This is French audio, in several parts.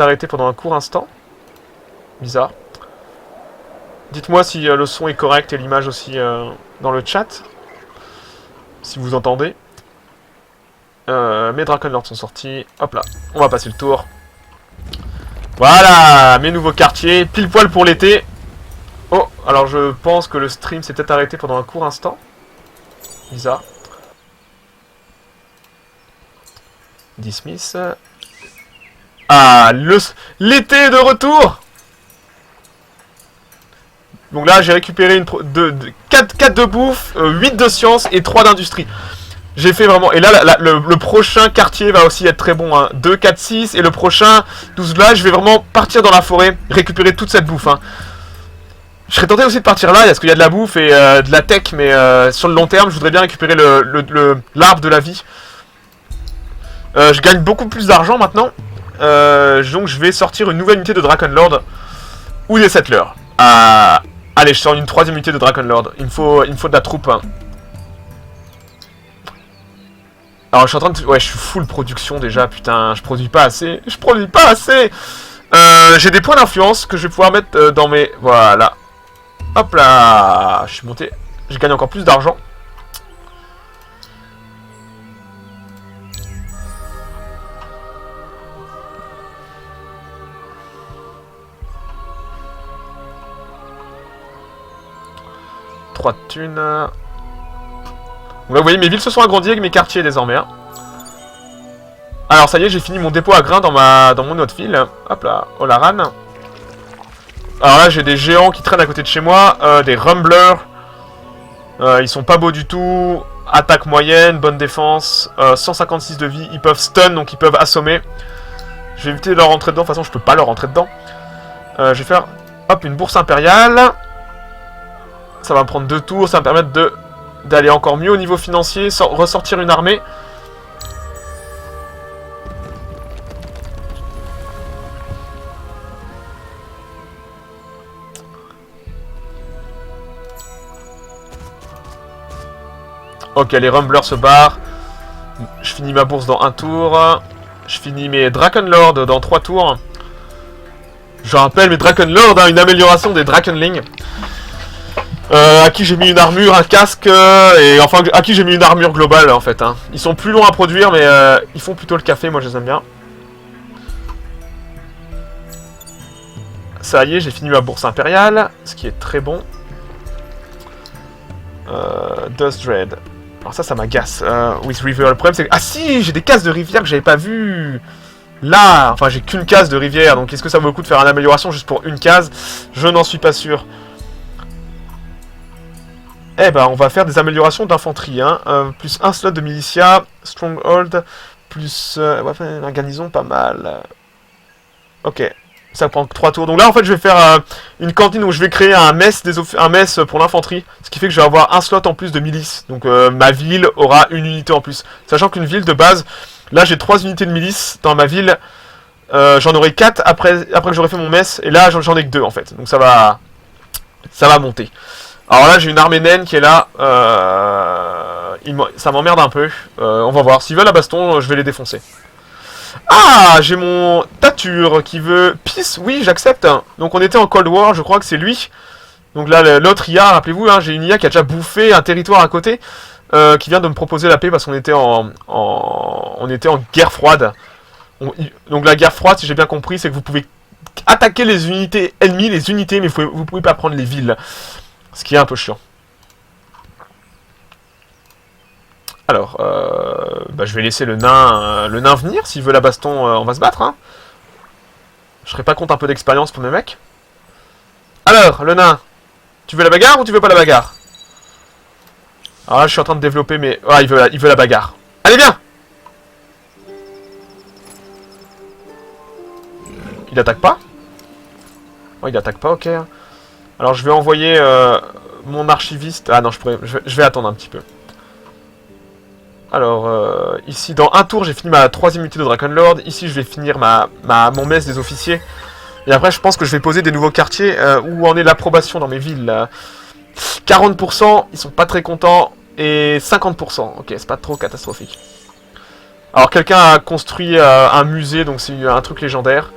arrêté pendant un court instant. Bizarre. Dites-moi si le son est correct et l'image aussi dans le chat. Si vous entendez. Mes Draconlords sont sortis. Hop là, on va passer le tour. Voilà, mes nouveaux quartiers, pile poil pour l'été. Oh, alors je pense que le stream s'est peut-être arrêté pendant un court instant. Bizarre. Dismiss. Ah, l'été est de retour. Donc là, j'ai récupéré 4 de bouffe, 8 de science et 3 d'industrie. J'ai fait vraiment... Et là, le prochain quartier va aussi être très bon. Hein. 2, 4, 6. Et le prochain, 12 là, je vais vraiment partir dans la forêt, récupérer toute cette bouffe. Hein. Je serais tenté aussi de partir là, parce qu'il y a de la bouffe et de la tech. Mais sur le long terme, je voudrais bien récupérer l'arbre de la vie. Je gagne beaucoup plus d'argent maintenant. Donc je vais sortir une nouvelle unité de Draconlord. Ou des Settlers. Allez, je sors une 3ème unité de Draconlord. Il me faut de la troupe. Hein. Alors je suis en train de... Ouais, je suis full production déjà, putain, je produis pas assez. J'ai des points d'influence que je vais pouvoir mettre dans mes... Voilà. Hop là. Je suis monté. Je gagne encore plus d'argent. Trois de thunes. Donc là, vous voyez, mes villes se sont agrandies avec mes quartiers désormais. Hein. Alors, ça y est, j'ai fini mon dépôt à grains dans mon autre ville. Hop là, Olaran. Alors là, j'ai des géants qui traînent à côté de chez moi. Des rumblers. Ils sont pas beaux du tout. Attaque moyenne, bonne défense. 156 de vie. Ils peuvent stun, donc ils peuvent assommer. Je vais éviter de leur rentrer dedans. De toute façon, je peux pas leur rentrer dedans. Je vais faire, hop, une bourse impériale. Ça va me prendre 2 tours. Ça va me permettre d'aller encore mieux au niveau financier, ressortir une armée. Ok, les Rumblers se barrent. Je finis ma bourse dans 1 tour. Je finis mes Draconlords dans 3 tours. Je rappelle, mes Draconlords, hein, une amélioration des Draconlings. À qui j'ai mis une armure, un casque, et enfin à qui j'ai mis une armure globale en fait. Hein. Ils sont plus longs à produire, mais ils font plutôt le café, moi je les aime bien. Ça y est, j'ai fini ma bourse impériale, ce qui est très bon. Dust Dread. Alors ça m'agace. With River, le problème c'est que... Ah si, j'ai des cases de rivière que j'avais pas vues. Là, enfin j'ai qu'une case de rivière, donc est-ce que ça vaut le coup de faire une amélioration juste pour une case? Je n'en suis pas sûr. Eh ben, on va faire des améliorations d'infanterie, hein. Plus un slot de militia, stronghold, plus... on va faire un garnison, pas mal. Ok, ça prend 3 tours. Donc là, en fait, je vais faire une cantine où je vais créer un mess pour l'infanterie, ce qui fait que je vais avoir un slot en plus de milice. Donc ma ville aura une unité en plus. Sachant qu'une ville de base, là j'ai 3 unités de milice dans ma ville, j'en aurai 4 après que j'aurai fait mon mess, et là j'en ai que 2 en fait. Donc ça va monter. Alors là, j'ai une armée naine qui est là. Ça m'emmerde un peu. On va voir. S'ils veulent la baston, je vais les défoncer. Ah, j'ai mon Tature qui veut... Peace, oui, j'accepte. Donc on était en Cold War, je crois que c'est lui. Donc là, l'autre IA, rappelez-vous, hein, j'ai une IA qui a déjà bouffé un territoire à côté. Qui vient de me proposer la paix parce qu'on était en guerre froide. Donc la guerre froide, si j'ai bien compris, c'est que vous pouvez attaquer les unités ennemies, mais vous pouvez pas prendre les villes. Ce qui est un peu chiant. Alors, je vais laisser le nain venir. S'il veut la baston, on va se battre. Hein. Je serais pas contre un peu d'expérience pour mes mecs. Alors, le nain, tu veux la bagarre ou tu veux pas la bagarre? Alors là, je suis en train de développer mes... Ah, il veut la bagarre. Allez, viens! Il attaque pas? Oh, il attaque pas, ok. Alors je vais envoyer mon archiviste... Ah non, je vais attendre un petit peu. Alors, ici, dans un tour, j'ai fini ma 3ème unité de Draconlord. Ici, je vais finir mon mess des officiers. Et après, je pense que je vais poser des nouveaux quartiers où en est l'approbation dans mes villes. Là. 40%, ils sont pas très contents. Et 50%, ok, c'est pas trop catastrophique. Alors, quelqu'un a construit un musée, donc c'est un truc légendaire.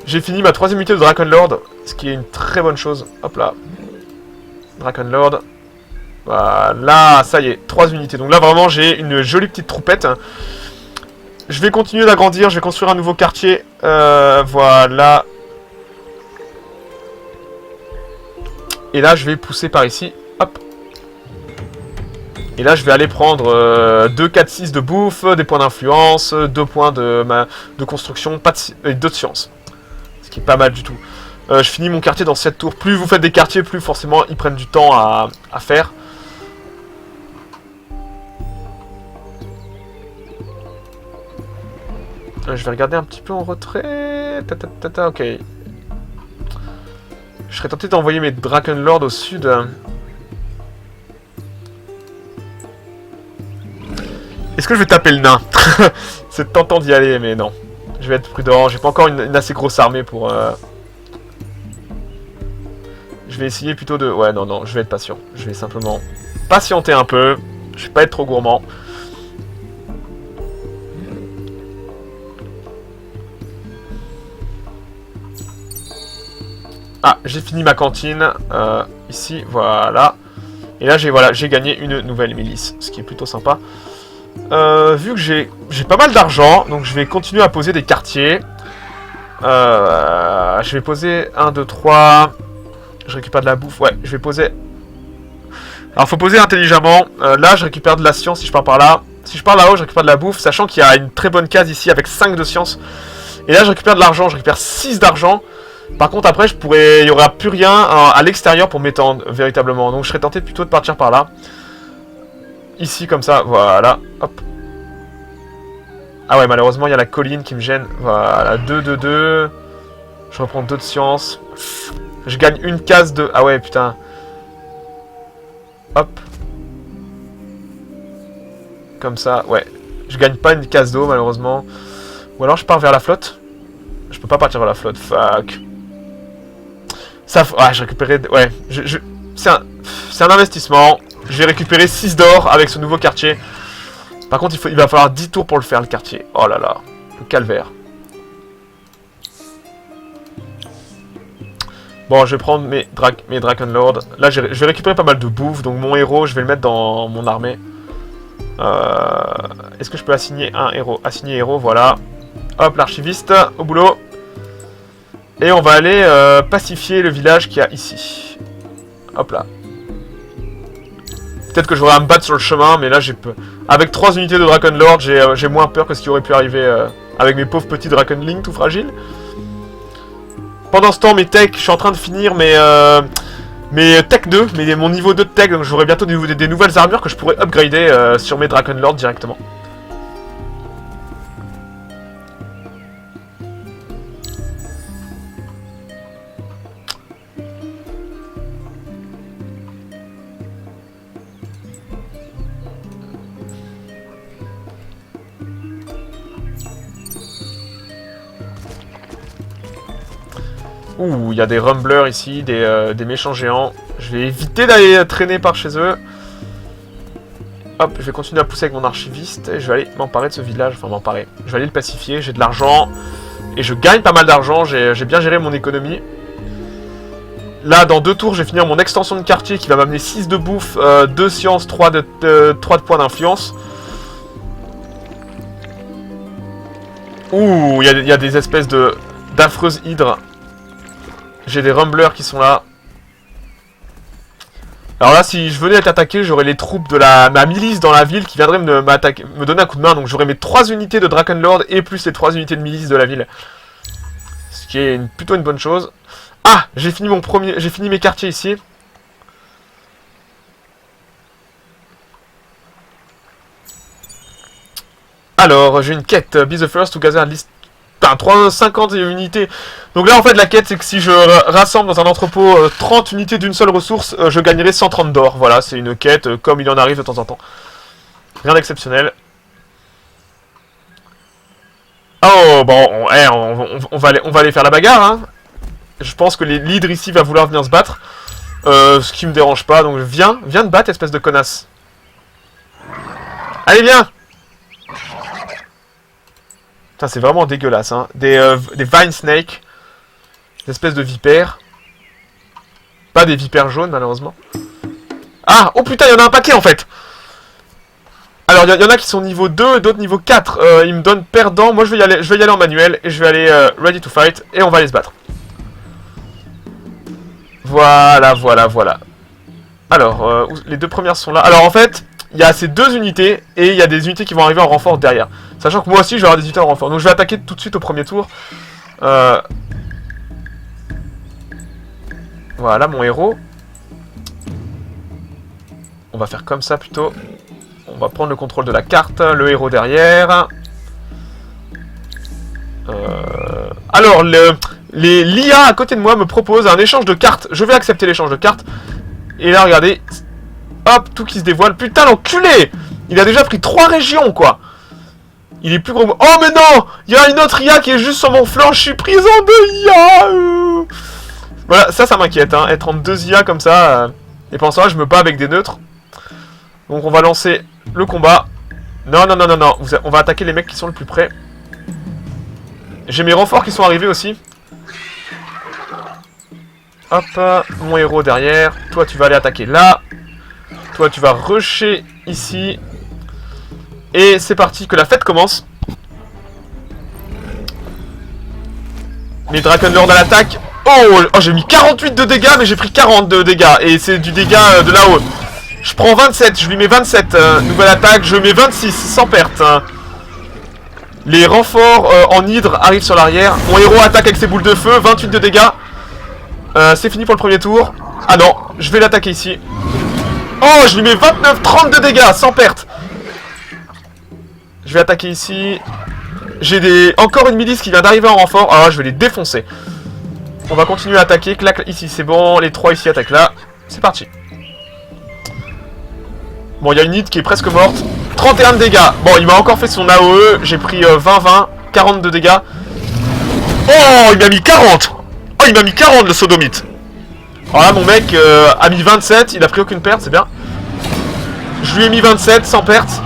J'ai fini ma 3ème unité de Draconlord, ce qui est une très bonne chose. Hop là. Draconlord. Voilà, ça y est, 3 unités. Donc là, vraiment, j'ai une jolie petite troupette. Je vais continuer d'agrandir, je vais construire un nouveau quartier. Voilà. Et là, je vais pousser par ici. Hop. Et là, je vais aller prendre 2, 4, 6 de bouffe, des points d'influence, 2 points de construction, pas de, 2 de science. Ce qui est pas mal du tout. Je finis mon quartier dans 7 tours. Plus vous faites des quartiers, plus forcément ils prennent du temps à faire. Je vais regarder un petit peu en retrait. Ok. Je serais tenté d'envoyer mes Draconlord au sud. Est-ce que je vais taper le nain? C'est tentant d'y aller, mais non. Je vais être prudent. J'ai pas encore une assez grosse armée pour... Je vais essayer plutôt de... Ouais, non, je vais être patient. Je vais simplement patienter un peu. Je vais pas être trop gourmand. Ah, j'ai fini ma cantine. Ici, voilà. Et là, j'ai gagné une nouvelle milice, ce qui est plutôt sympa. Vu que j'ai pas mal d'argent, donc je vais continuer à poser des quartiers. Je vais poser 1, 2, 3... Je récupère de la bouffe, ouais, je vais poser... Alors, faut poser intelligemment. Là, je récupère de la science si je pars par là. Si je pars là-haut, je récupère de la bouffe, sachant qu'il y a une très bonne case ici avec 5 de science. Et là, je récupère de l'argent, je récupère 6 d'argent. Par contre, après, il y aura plus rien à l'extérieur pour m'étendre, véritablement. Donc, je serais tenté plutôt de partir par là. Ici, comme ça, voilà. Hop. Ah ouais, malheureusement, il y a la colline qui me gêne. Voilà, 2, 2, 2. Je reprends 2 de science. Je gagne une case de... Ah ouais, putain. Hop. Comme ça, ouais. Je gagne pas une case d'eau, malheureusement. Ou alors, je pars vers la flotte. Je peux pas partir vers la flotte, fuck. Ça, ouais, je récupérais... Ouais, c'est un investissement. Je vais récupérer 6 d'or avec ce nouveau quartier. Par contre, il va falloir 10 tours pour le faire, le quartier. Oh là là, le calvaire. Bon, je vais prendre mes Draconlord. Là, je vais récupérer pas mal de bouffe. Donc, mon héros, je vais le mettre dans mon armée. Est-ce que je peux assigner un héros? Assigner héros, voilà. Hop, l'archiviste, au boulot. Et on va aller pacifier le village qu'il y a ici. Hop là. Peut-être que j'aurai à me battre sur le chemin, mais là j'ai peur. Avec 3 unités de Draconlord, j'ai moins peur que ce qui aurait pu arriver avec mes pauvres petits Draconlings tout fragiles. Pendant ce temps, mes techs, je suis en train de finir mes tech 2, mon niveau 2 de tech, donc j'aurai bientôt des nouvelles armures que je pourrais upgrader sur mes Draconlord directement. Ouh, il y a des rumblers ici, des méchants géants. Je vais éviter d'aller traîner par chez eux. Hop, je vais continuer à pousser avec mon archiviste. Et je vais aller m'emparer de ce village. Enfin, m'emparer. Je vais aller le pacifier, j'ai de l'argent. Et je gagne pas mal d'argent, j'ai bien géré mon économie. Là, dans 2 tours, je vais finir mon extension de quartier qui va m'amener 6 de bouffe, 2 sciences, 3 de points d'influence. Ouh, il y a des espèces d'affreuses hydres. J'ai des rumblers qui sont là. Alors là, si je venais être attaqué, j'aurais les troupes de ma milice dans la ville qui viendraient me donner un coup de main. Donc j'aurais mes 3 unités de Draconlord et plus les 3 unités de milice de la ville. Ce qui est plutôt une bonne chose. Ah, j'ai fini mes quartiers ici. Alors, j'ai une quête. Be the first to gather at least 350 unités. Donc là, en fait, la quête, c'est que si je rassemble dans un entrepôt 30 unités d'une seule ressource, je gagnerai 130 d'or. Voilà, c'est une quête comme il en arrive de temps en temps. Rien d'exceptionnel. Oh, bon, on va aller faire la bagarre, hein. Je pense que l'hydre ici va vouloir venir se battre. Ce qui me dérange pas, donc viens te battre, espèce de connasse. Allez, viens! Putain, c'est vraiment dégueulasse, hein. Des Vine Snake. Des espèces de vipères. Pas des vipères jaunes, malheureusement. Ah! Oh putain, il y en a un paquet, en fait! Alors, il y en a qui sont niveau 2, d'autres niveau 4. Ils me donnent perdant. Moi, je vais y aller en manuel. Et je vais aller ready to fight. Et on va aller se battre. Voilà, voilà, voilà. Alors, les deux premières sont là. Alors, en fait, il y a ces deux unités. Et il y a des unités qui vont arriver en renfort derrière. Sachant que moi aussi, je vais avoir des unités en renfort. Donc, je vais attaquer tout de suite au premier tour. Voilà, mon héros. On va faire comme ça, plutôt. On va prendre le contrôle de la carte, le héros derrière. Alors, l'IA à côté de moi me propose un échange de cartes. Je vais accepter l'échange de cartes. Et là, regardez. Hop, tout qui se dévoile. Putain, l'enculé! Il a déjà pris 3 régions, quoi. Il est plus gros... Oh, mais non! Il y a une autre IA qui est juste sur mon flanc. Je suis pris en 2 IA. Voilà, ça m'inquiète, hein. Être en 2 IA comme ça. Et pendant ça, je me bats avec des neutres. Donc, on va lancer le combat. Non, non, non, non, non. On va attaquer les mecs qui sont le plus près. J'ai mes renforts qui sont arrivés aussi. Hop, mon héros derrière. Toi, tu vas aller attaquer là. Toi, tu vas rusher ici. Et c'est parti, que la fête commence. Les Drakenlord à l'attaque. Oh, j'ai mis 48 de dégâts, mais j'ai pris 40 de dégâts. Et c'est du dégât de là-haut. Je prends 27, je lui mets 27. Nouvelle attaque, je mets 26, sans perte. Les renforts en hydre arrivent sur l'arrière. Mon héros attaque avec ses boules de feu, 28 de dégâts. C'est fini pour le premier tour. Ah non, je vais l'attaquer ici. Oh, je lui mets 29, 30 de dégâts, sans perte. Je vais attaquer ici. J'ai encore une milice qui vient d'arriver en renfort. Ah, je vais les défoncer. On va continuer à attaquer. Clac, ici, c'est bon. Les 3 ici attaquent là. C'est parti. Bon, il y a une hit qui est presque morte. 31 de dégâts. Bon, il m'a encore fait son AOE. J'ai pris 20, 40 de dégâts. Oh, il m'a mis 40. Oh, il m'a mis 40, le sodomite. Alors là, mon mec a mis 27. Il a pris aucune perte, c'est bien. Je lui ai mis 27, sans perte.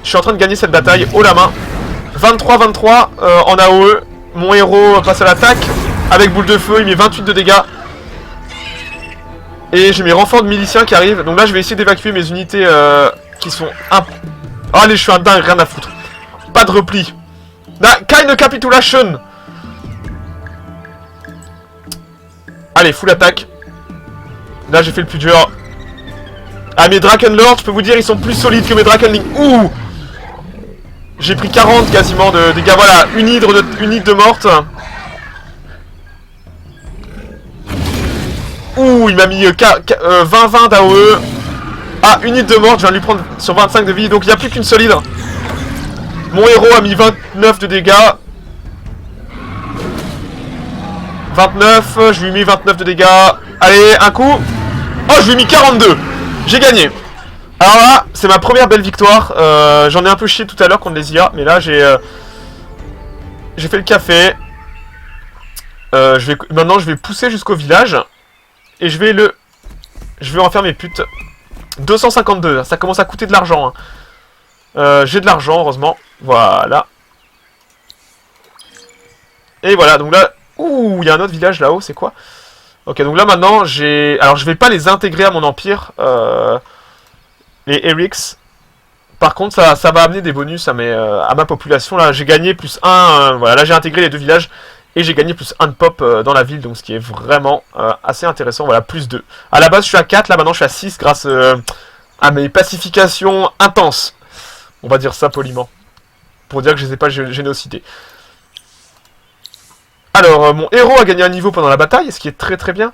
Je suis en train de gagner cette bataille haut la main. 23 en AOE. Mon héros passe à l'attaque. Avec boule de feu, il met 28 de dégâts. Et j'ai mes renforts de miliciens qui arrivent. Donc là, je vais essayer d'évacuer mes unités qui sont... Oh, allez, je suis un dingue, rien à foutre. Pas de repli. Kind capitulation. Allez, full attaque. Là, j'ai fait le plus dur. Ah, mes Drakenlord, je peux vous dire, ils sont plus solides que mes Drakenling. Ouh! J'ai pris 40 quasiment de dégâts. Voilà, une hydre de morte. Ouh, il m'a mis 20 d'AOE. Ah, une hydre de morte, je viens de lui prendre sur 25 de vie. Donc il n'y a plus qu'une seule hydre. Mon héros a mis 29 de dégâts. 29, je lui ai mis 29 de dégâts. Allez, un coup. Oh, je lui ai mis 42. J'ai gagné. Alors là, c'est ma première belle victoire. J'en ai un peu chié tout à l'heure contre les IA. Mais là, j'ai fait le café. Maintenant, je vais pousser jusqu'au village. Et je vais en faire mes putes. 252, ça commence à coûter de l'argent. Hein. J'ai de l'argent, heureusement. Voilà. Et voilà, donc là... Ouh, il y a un autre village là-haut, c'est quoi? Ok, donc là maintenant, j'ai... Alors, je vais pas les intégrer à mon empire. Les Erics. Par contre, ça va amener des bonus à ma population. Là, j'ai gagné plus 1. Voilà, là, j'ai intégré les deux villages. Et j'ai gagné plus 1 de pop dans la ville, donc ce qui est vraiment assez intéressant. Voilà, plus 2. À la base, je suis à 4, là maintenant je suis à 6 grâce à mes pacifications intenses. On va dire ça poliment. Pour dire que je les ai pas génocidés. Alors, mon héros a gagné un niveau pendant la bataille, ce qui est très très bien.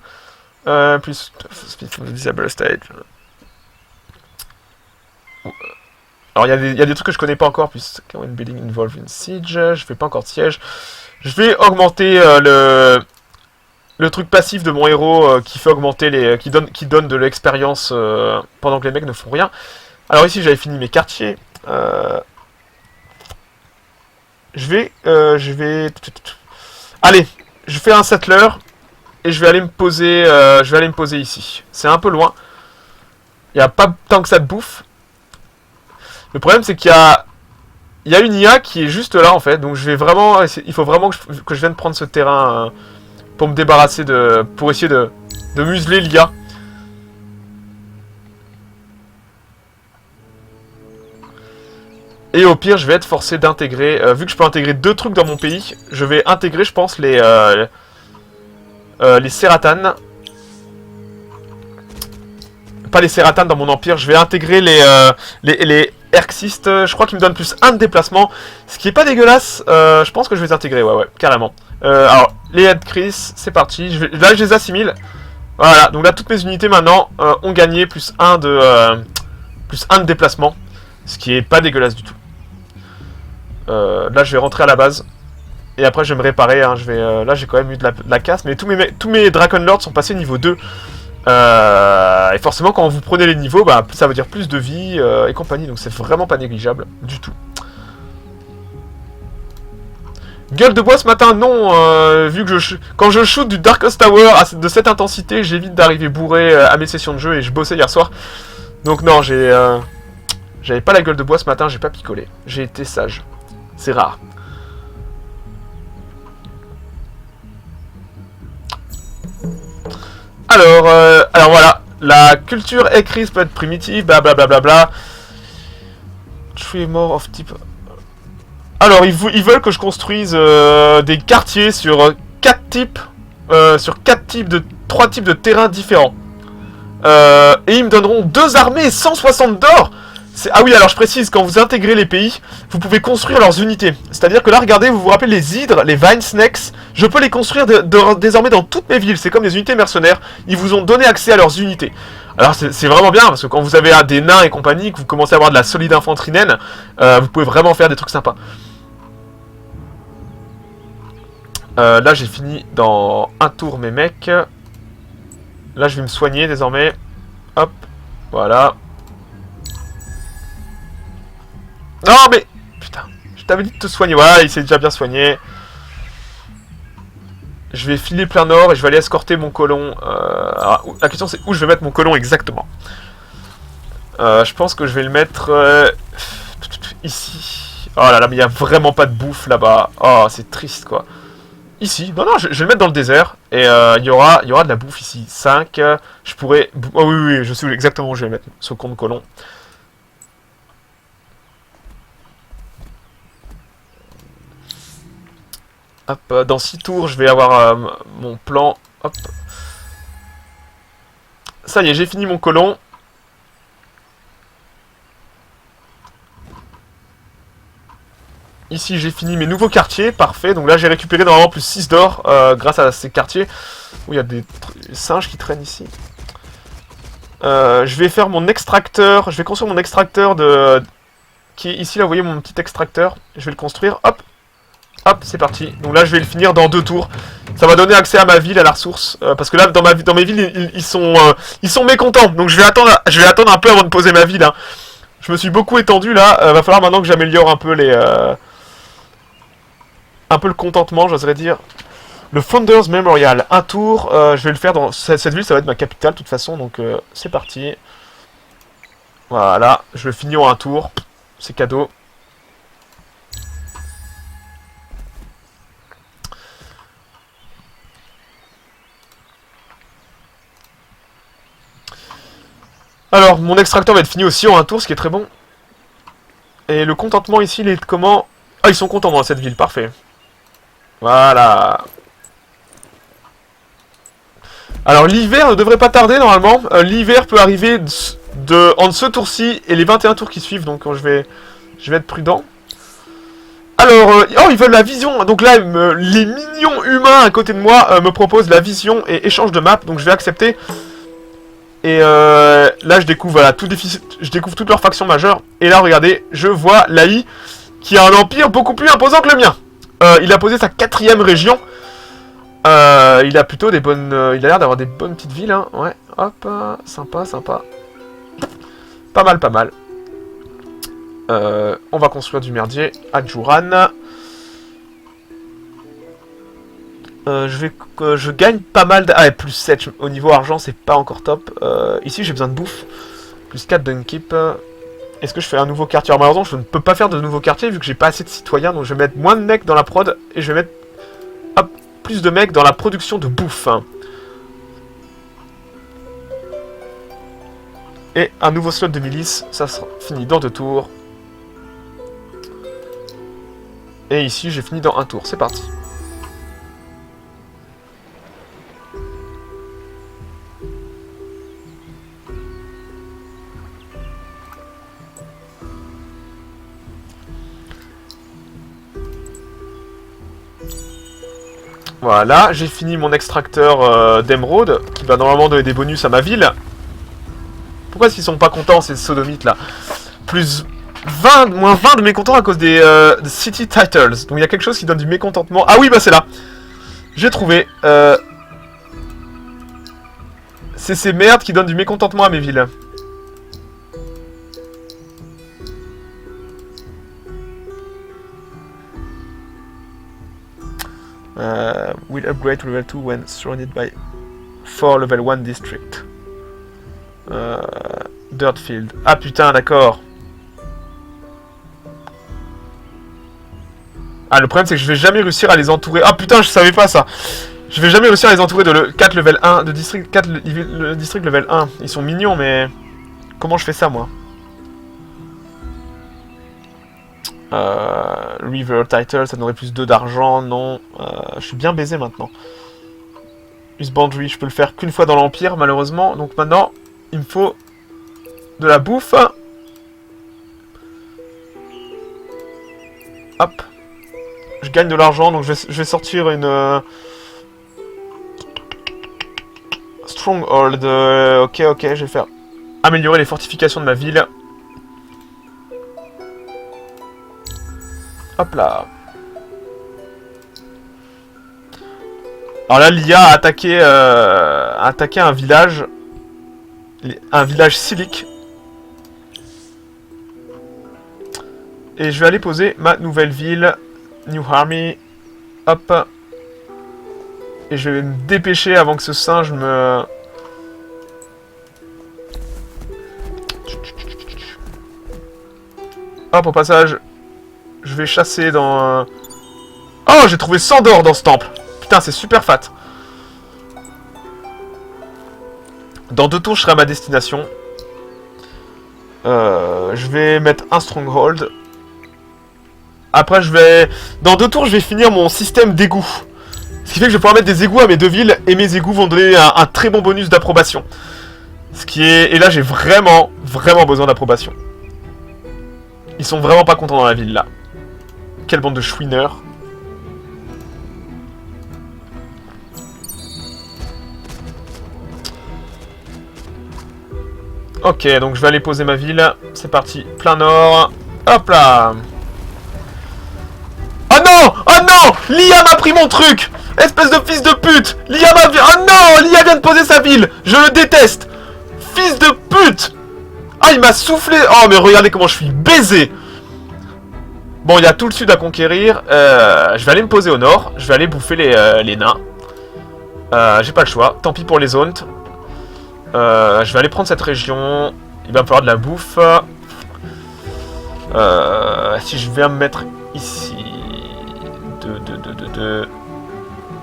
Plus... Disable stage. Alors, il y a des trucs que je connais pas encore. Plus... When building involved in siege. Je fais pas encore de siège. Je vais augmenter le truc passif de mon héros qui fait augmenter qui donne de l'expérience pendant que les mecs ne font rien. Alors ici j'avais fini mes quartiers. Je vais allez, je fais un settler et je vais aller me poser ici. C'est un peu loin. Il n'y a pas tant que ça de bouffe. Le problème c'est qu'il y a une IA qui est juste là en fait, donc je vais vraiment il faut vraiment que je vienne prendre ce terrain pour me débarrasser de... pour essayer de museler l'IA. Et au pire, je vais être forcé d'intégrer... vu que je peux intégrer 2 trucs dans mon pays, je vais intégrer, je pense, les Seratanes. Pas les Seratanes dans mon empire, je vais intégrer les Erxistes. Je crois qu'ils me donnent plus 1 de déplacement, ce qui est pas dégueulasse. Je pense que je vais les intégrer, ouais, carrément. Alors, les Headcris, c'est parti. Là, je les assimile. Voilà, donc là, toutes mes unités maintenant ont gagné plus 1 de déplacement, ce qui est pas dégueulasse du tout. Là, je vais rentrer à la base. Et après, je vais me réparer. Hein, là, j'ai quand même eu de la casse. Mais tous mes Dragon Lords sont passés niveau 2. Et forcément, quand vous prenez les niveaux, bah, ça veut dire plus de vie et compagnie. Donc, c'est vraiment pas négligeable du tout. Gueule de bois ce matin, non. Vu que quand je shoot du Darkest Tower de cette intensité, j'évite d'arriver bourré à mes sessions de jeu. Et je bossais hier soir. Donc, non, j'avais pas la gueule de bois ce matin. J'ai pas picolé. J'ai été sage. C'est rare. Alors voilà, la culture écrite peut être primitive, blablabla. Three more of type. Alors ils veulent que je construise des quartiers sur 4 types, de 3 types de terrains différents. Et ils me donneront 2 armées et 160 d'or. Ah oui, alors je précise, quand vous intégrez les pays, vous pouvez construire leurs unités. C'est-à-dire que là, regardez, vous vous rappelez les hydres, les vine snakes, je peux les construire désormais dans toutes mes villes. C'est comme des unités mercenaires, ils vous ont donné accès à leurs unités. Alors c'est vraiment bien, parce que quand vous avez des nains et compagnie, que vous commencez à avoir de la solide infanterie naine, vous pouvez vraiment faire des trucs sympas. Là, j'ai fini dans un tour mes mecs. Là, je vais me soigner désormais. Hop, voilà. Non mais... Putain, je t'avais dit de te soigner. Voilà, il s'est déjà bien soigné. Je vais filer plein nord et je vais aller escorter mon colon. Alors, la question c'est où je vais mettre mon colon exactement. Je pense que je vais le mettre... ici. Oh là là, mais il n'y a vraiment pas de bouffe là-bas. Oh, c'est triste quoi. Ici. Non, non, je vais le mettre dans le désert. Et il y aura de la bouffe ici. 5. Je pourrais... Oh oui, oui, je sais exactement où je vais mettre ce compte colon. Hop, dans 6 tours, je vais avoir mon plan. Hop. Ça y est, j'ai fini mon colon. Ici, j'ai fini mes nouveaux quartiers. Parfait. Donc là, j'ai récupéré normalement plus 6 d'or grâce à ces quartiers. Où il y a des singes qui traînent ici. Je vais faire mon extracteur. Je vais construire mon extracteur qui est ici. Là, vous voyez mon petit extracteur. Je vais le construire. Hop. Hop, c'est parti. Donc là, je vais le finir dans 2 tours. Ça va donner accès à ma ville, à la ressource. Parce que là, dans mes villes, ils sont mécontents. Donc je vais attendre un peu avant de poser ma ville. Hein. Je me suis beaucoup étendu là. Va falloir maintenant que j'améliore un peu un peu le contentement, j'oserais dire. Le Founders Memorial. Un tour. Je vais le faire dans cette ville. Ça va être ma capitale de toute façon. Donc c'est parti. Voilà. Je le finis en un tour. C'est cadeau. Alors, mon extracteur va être fini aussi en un tour, ce qui est très bon. Et le contentement ici, il est comment? Ah, ils sont contents dans cette ville, parfait. Voilà. Alors, l'hiver ne devrait pas tarder, normalement. L'hiver peut arriver entre ce tour-ci et les 21 tours qui suivent, donc je vais être prudent. Alors, oh, ils veulent la vision. Donc là, les mignons humains à côté de moi me proposent la vision et échange de map, donc je vais accepter. Et là, je découvre voilà, je découvre toutes leurs factions majeures. Et là, regardez, je vois l'AI qui a un empire beaucoup plus imposant que le mien. Il a posé sa 4e région. Il a plutôt des bonnes... il a l'air d'avoir des bonnes petites villes. Hein. Ouais, hop, sympa, sympa. Pas mal, pas mal. On va construire du merdier à Juran. Je gagne pas mal de... Ah, plus 7 au niveau argent, c'est pas encore top. Ici, j'ai besoin de bouffe. Plus 4 d'unkeep. Est-ce que je fais un nouveau quartier? Alors, malheureusement, je ne peux pas faire de nouveau quartier vu que j'ai pas assez de citoyens. Donc, je vais mettre moins de mecs dans la prod. Et je vais mettre... Hop, plus de mecs dans la production de bouffe. Et un nouveau slot de milice, ça sera fini dans 2 tours. Et ici, j'ai fini dans 1 tour. C'est parti. Voilà, j'ai fini mon extracteur d'émeraude, qui va normalement donner des bonus à ma ville. Pourquoi est-ce qu'ils sont pas contents, ces sodomites là? Plus 20, moins 20 de mécontents à cause des City Titles. Donc il y a quelque chose qui donne du mécontentement. Ah oui, bah c'est là. J'ai trouvé. C'est ces merdes qui donnent du mécontentement à mes villes. Will upgrade to level 2 when surrounded by 4 level 1 district. Dirtfield. Ah putain, d'accord. Ah, le problème c'est que je vais jamais réussir à les entourer. Ah putain, je savais pas ça. Je vais jamais réussir à les entourer de 4 level 1, de district 4 le district level 1. Ils sont mignons, mais comment je fais ça moi? River Title, ça donnerait plus 2 d'argent, non. Je suis bien baisé maintenant. Use Boundary, je peux le faire qu'une fois dans l'Empire, malheureusement. Donc maintenant, il me faut de la bouffe. Hop. Je gagne de l'argent, donc je vais sortir une... Stronghold. Ok, je vais faire améliorer les fortifications de ma ville. Hop là. Alors là, l'IA a attaqué un village. Un village silique. Et je vais aller poser ma nouvelle ville. New Army. Hop. Et je vais me dépêcher avant que ce singe me... Hop, au passage... Je vais chasser dans... Oh, j'ai trouvé 100 d'or dans ce temple. Putain, c'est super fat. Dans 2 tours, je serai à ma destination. Je vais mettre un stronghold. Après, dans 2 tours, je vais finir mon système d'égout. Ce qui fait que je vais pouvoir mettre des égouts à mes 2 villes. Et mes égouts vont donner un très bon bonus d'approbation. Et là, j'ai vraiment besoin d'approbation. Ils sont vraiment pas contents dans la ville, là. Quelle bande de chouineurs. Ok, donc je vais aller poser ma ville. C'est parti, plein nord. Hop là. Oh non! Oh non! L'IA m'a pris mon truc! Espèce de fils de pute! L'IA m'a... Oh non! L'IA vient de poser sa ville! Je le déteste! Fils de pute! Ah, il m'a soufflé! Oh, mais regardez comment je suis baisé! Bon, il y a tout le sud à conquérir. Je vais aller me poser au nord. Je vais aller bouffer les nains. J'ai pas le choix. Tant pis pour les zones. Je vais aller prendre cette région. Il va me falloir de la bouffe. Si je viens me mettre ici...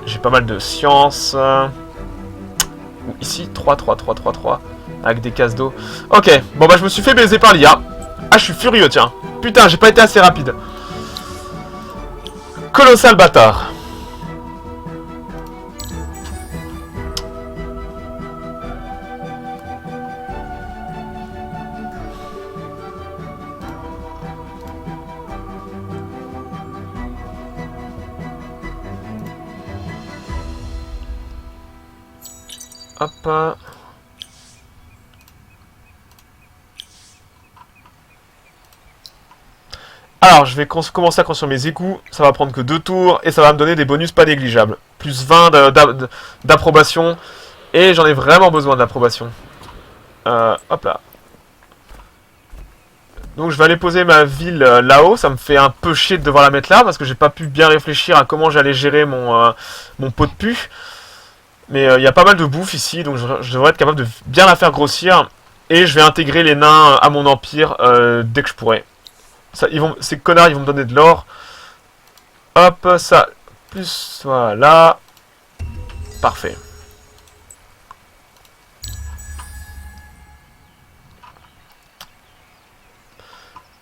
J'ai pas mal de science. Ou ici, 3. Avec des cases d'eau. Ok, bon bah je me suis fait baiser par l'IA. Ah, je suis furieux, tiens. Putain, j'ai pas été assez rapide. Colossal bâtard. Hop. Alors, je vais commencer à construire mes égouts. Ça va prendre que 2 tours. Et ça va me donner des bonus pas négligeables. Plus 20 d'approbation. Et j'en ai vraiment besoin d'approbation. Hop là. Donc je vais aller poser ma ville là-haut. Ça me fait un peu chier de devoir la mettre là. Parce que j'ai pas pu bien réfléchir à comment j'allais gérer mon pot de pu. Mais il y a pas mal de bouffe ici. Donc je devrais être capable de bien la faire grossir. Et je vais intégrer les nains à mon empire dès que je pourrai. Ça, ces connards, ils vont me donner de l'or. Hop, ça. Plus, voilà. Parfait.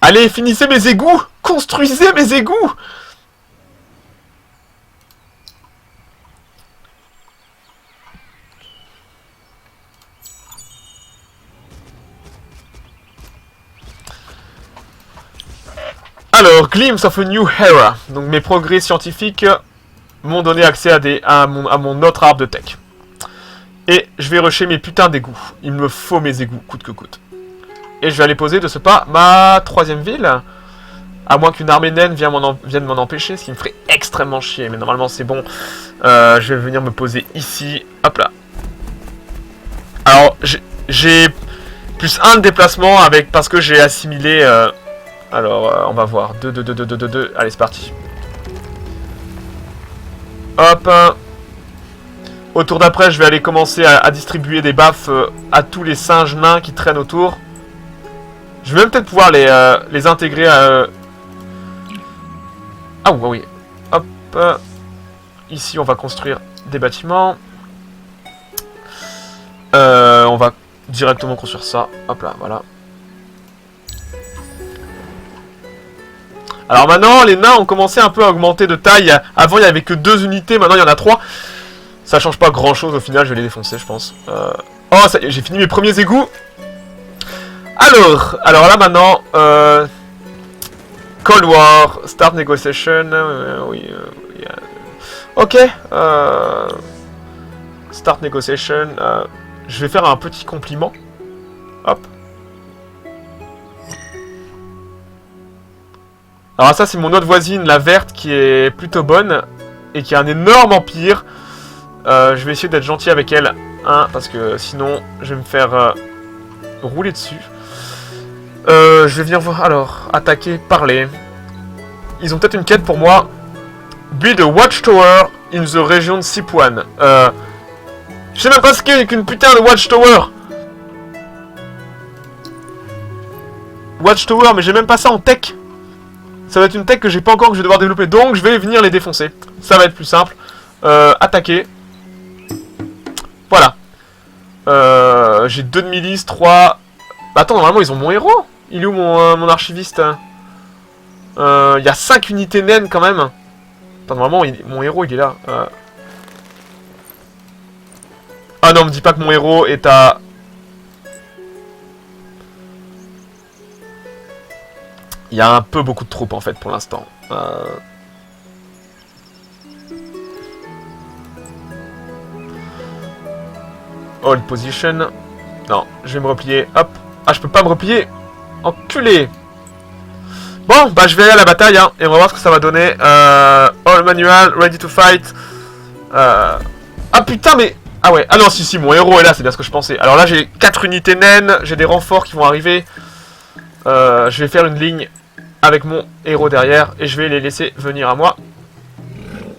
Allez, finissez mes égouts! Construisez mes égouts! Alors, Glimpse of a New Era. Donc mes progrès scientifiques m'ont donné accès à mon autre arbre de tech. Et je vais rusher mes putains d'égouts. Il me faut mes égouts, coûte que coûte. Et je vais aller poser de ce pas ma 3e ville. À moins qu'une armée naine vienne m'en empêcher, ce qui me ferait extrêmement chier. Mais normalement c'est bon. Je vais venir me poser ici. Hop là. Alors, j'ai plus 1 de déplacement parce que j'ai assimilé... Alors, on va voir. 2, 2, 2, 2, 2, 2, 2. Allez, c'est parti. Hop. Au tour d'après, je vais aller commencer à distribuer des baffes à tous les singes nains qui traînent autour. Je vais même peut-être pouvoir les intégrer à... Ah oui. Hop. Ici, on va construire des bâtiments. On va directement construire ça. Hop là, voilà. Alors maintenant, les nains ont commencé un peu à augmenter de taille. Avant, il n'y avait que 2 unités, maintenant il y en a 3. Ça change pas grand chose au final, je vais les défoncer, je pense. Oh, ça y est, j'ai fini mes premiers égouts. Alors là maintenant, Cold War, Start Negotiation, oui, yeah. Ok, Start Negotiation, je vais faire un petit compliment. Hop. Alors ça c'est mon autre voisine, la verte, qui est plutôt bonne et qui a un énorme empire. Je vais essayer d'être gentil avec elle, hein, parce que sinon je vais me faire rouler dessus. Je vais venir voir, alors, attaquer, parler. Ils ont peut-être une quête pour moi. Build a watchtower in the region de Sipuan. Je sais même pas ce qu'est qu'une putain de watchtower. Watchtower, mais j'ai même pas ça en tech. Ça va être une tech que j'ai pas encore, que je vais devoir développer. Donc je vais venir les défoncer. Ça va être plus simple. Attaquer. Voilà. J'ai 2 de milice, 3... Attends, normalement ils ont mon héros. Il est où mon archiviste? Il y a 5 unités naines quand même. Attends, normalement mon héros il est là. Ah non, me dis pas que mon héros est à... Il y a un peu beaucoup de troupes en fait pour l'instant. Hold position. Non, je vais me replier. Hop. Ah, je peux pas me replier. Enculé. Bon, bah je vais aller à la bataille, hein, et on va voir ce que ça va donner. All manual, ready to fight. Ah putain, mais... Ah ouais, ah non, si, mon héros est là, c'est bien ce que je pensais. Alors là, j'ai 4 unités naines, j'ai des renforts qui vont arriver. Je vais faire une ligne avec mon héros derrière, et je vais les laisser venir à moi.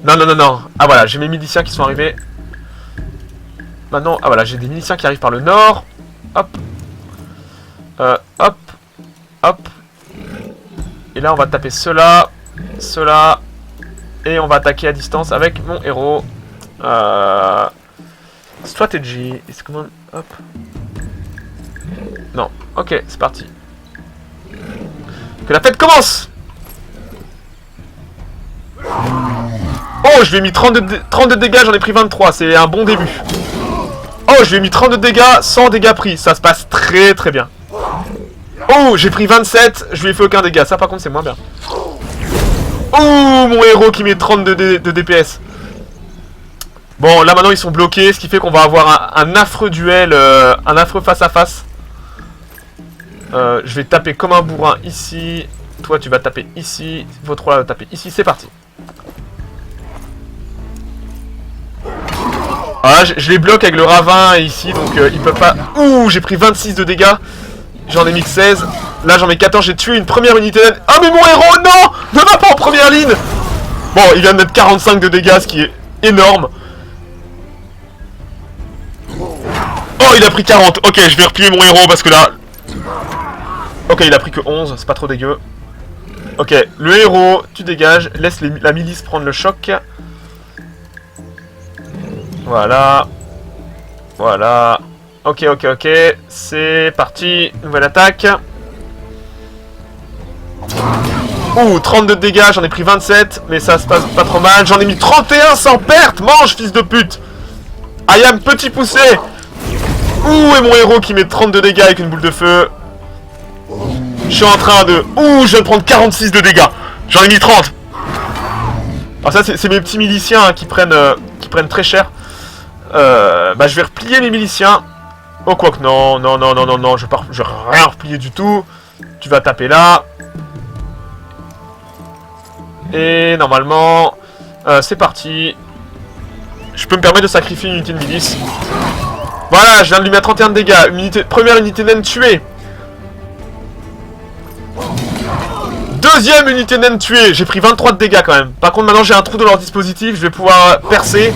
Non. Ah voilà, j'ai mes miliciens qui sont arrivés. Maintenant, ah voilà, j'ai des miliciens qui arrivent par le nord. Hop. Hop. Et là, on va taper cela. Et on va attaquer à distance avec mon héros. Strategy. Is command. Hop. Non. Ok, c'est parti. Que la fête commence! Oh, je lui ai mis 32 dégâts, j'en ai pris 23. C'est un bon début. Oh, je lui ai mis 32 dégâts, 100 dégâts pris. Ça se passe très très bien. Oh, j'ai pris 27, je lui ai fait aucun dégât. Ça, par contre, c'est moins bien. Oh, mon héros qui met 32 de DPS. Bon, là, maintenant, ils sont bloqués, ce qui fait qu'on va avoir un affreux duel, un affreux face-à-face. Je vais taper comme un bourrin ici. Toi, tu vas taper ici. Votre roi va taper ici. C'est parti. Ah, je les bloque avec le ravin ici, donc ils peuvent pas... Ouh, j'ai pris 26 de dégâts. J'en ai mis que 16. Là, j'en mets 14. J'ai tué une première unité. Ah, mais mon héros, non! Ne va pas en première ligne! Bon, il vient de mettre 45 de dégâts, ce qui est énorme. Oh, il a pris 40. Ok, je vais replier mon héros parce que là... Ok, il a pris que 11. C'est pas trop dégueu. Ok, le héros, tu dégages. Laisse la milice prendre le choc. Voilà. Voilà. Ok, ok, ok. C'est parti. Nouvelle attaque. Ouh, 32 de dégâts, j'en ai pris 27, mais ça se passe pas trop mal. J'en ai mis 31 sans perte. Mange, fils de pute. I am petit poussé. Ouh, et mon héros qui met 32 dégâts avec une boule de feu. Je suis en train de... Ouh, je viens de prendre 46 de dégâts. J'en ai mis 30. Alors ça, c'est mes petits miliciens hein, qui prennent très cher. Bah, je vais replier mes miliciens. Oh, quoique, non, non, non, non, non, non, je vais rien replier du tout. Tu vas taper là. Et normalement, c'est parti. Je peux me permettre de sacrifier une unité de milice. Voilà, je viens de lui mettre 31 de dégâts. Première unité naine tuée. Deuxième unité naine tuée. J'ai pris 23 de dégâts quand même. Par contre, maintenant j'ai un trou dans leur dispositif. Je vais pouvoir percer.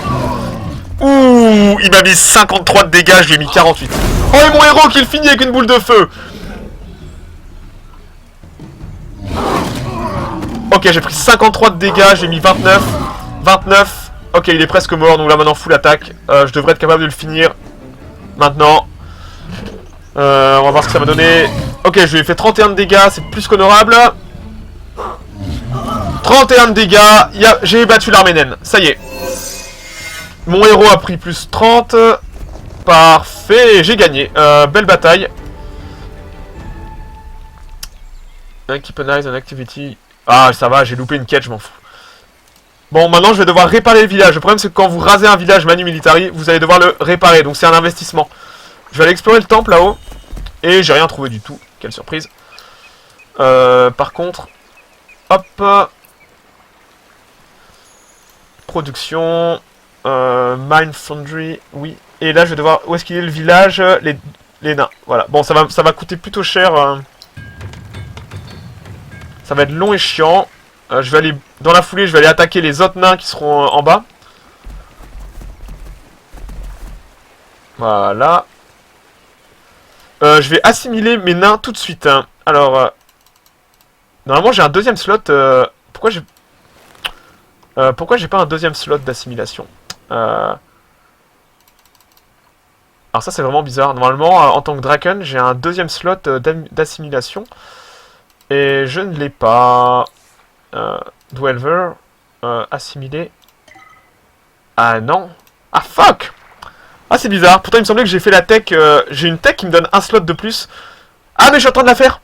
Ouh, il m'a mis 53 de dégâts. Je lui ai mis 48. Oh, et mon héros qui le finit avec une boule de feu. Ok, j'ai pris 53 de dégâts. J'ai mis 29. 29. Ok, il est presque mort. Donc là, maintenant, full attaque. Je devrais être capable de le finir. Maintenant. On va voir ce que ça va donner. Ok, je lui ai fait 31 de dégâts. C'est plus qu'honorable. 31 de dégâts, j'ai battu l'armée naine, ça y est. Mon héros a pris plus 30. Parfait, j'ai gagné. Belle bataille. Keepenize an activity. Ah, ça va, j'ai loupé une quête, je m'en fous. Bon, maintenant je vais devoir réparer le village. Le problème c'est que quand vous rasez un village Manu Militari, vous allez devoir le réparer, donc c'est un investissement. Je vais aller explorer le temple là-haut. Et j'ai rien trouvé du tout, quelle surprise. Par contre, hop. Production, Mine Foundry, oui. Et là, je vais devoir... Où est-ce qu'il est le village? Les nains, voilà. Bon, ça va coûter plutôt cher. Ça va être long et chiant. Je vais aller... Dans la foulée, je vais aller attaquer les autres nains qui seront en bas. Voilà. Je vais assimiler mes nains tout de suite. Hein. Alors... Normalement, j'ai un deuxième slot. Pourquoi j'ai pas un deuxième slot d'assimilation? Alors ça c'est vraiment bizarre. Normalement, en tant que Draken, j'ai un deuxième slot d'assimilation. Et je ne l'ai pas. Dwelver. Assimilé. Ah non. Ah fuck. Ah c'est bizarre. Pourtant il me semblait que j'ai fait la tech. J'ai une tech qui me donne un slot de plus. Ah mais je suis en train de la faire.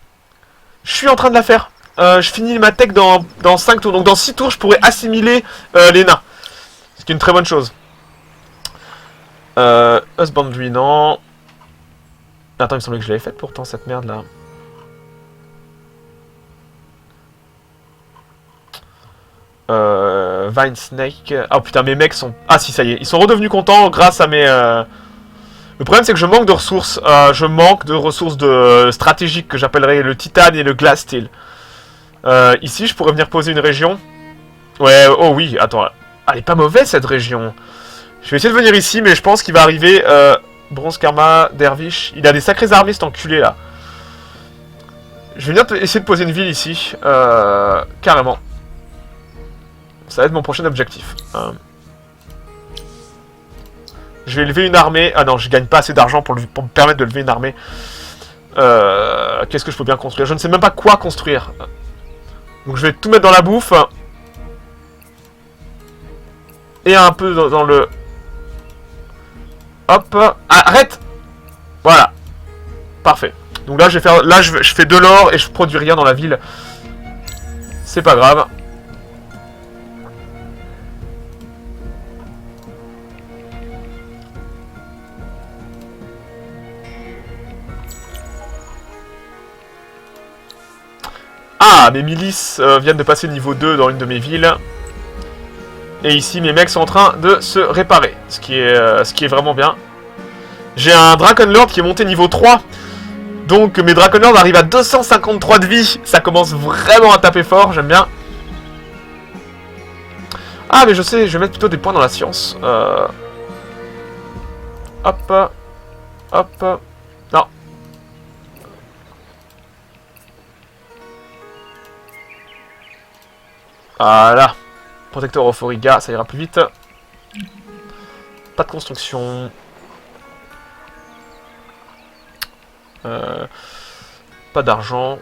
Je suis en train de la faire. Je finis ma tech dans 5 tours. Donc dans 6 tours, je pourrais assimiler les nains. Ce qui est une très bonne chose. Husbandry, non. Attends, il me semblait que je l'avais faite pourtant, cette merde là. Vine Snake. Oh putain, mes mecs sont... Ah si, ça y est. Ils sont redevenus contents grâce à mes... Le problème, c'est que je manque de ressources. Je manque de ressources stratégiques que j'appellerais le titane et le glass steel. Ici, je pourrais venir poser une région. Ouais, oh oui, attends. Elle est pas mauvaise, cette région. Je vais essayer de venir ici, mais je pense qu'il va arriver... Bronze Karma, Dervish. Il a des sacrés armées, cet enculé, là. Je vais venir essayer de poser une ville ici. Carrément. Ça va être mon prochain objectif. Je vais élever une armée. Ah non, je gagne pas assez d'argent pour me permettre de lever une armée. Qu'est-ce que je peux bien construire? Je ne sais même pas quoi construire. Donc je vais tout mettre dans la bouffe. Et un peu dans le... Hop. Ah, arrête. Voilà. Parfait. Donc là, je vais faire... Là, je fais de l'or et je produis rien dans la ville. C'est pas grave. Ah, mes milices viennent de passer le niveau 2 dans une de mes villes. Et ici, mes mecs sont en train de se réparer. Ce qui est vraiment bien. J'ai un Draconlord qui est monté niveau 3. Donc mes Draconlords arrivent à 253 de vie. Ça commence vraiment à taper fort, j'aime bien. Ah, mais je sais, je vais mettre plutôt des points dans la science. Hop. Hop. Non. Voilà. Protecteur Euphoria, ça ira plus vite. pas de construction. Pas d'argent.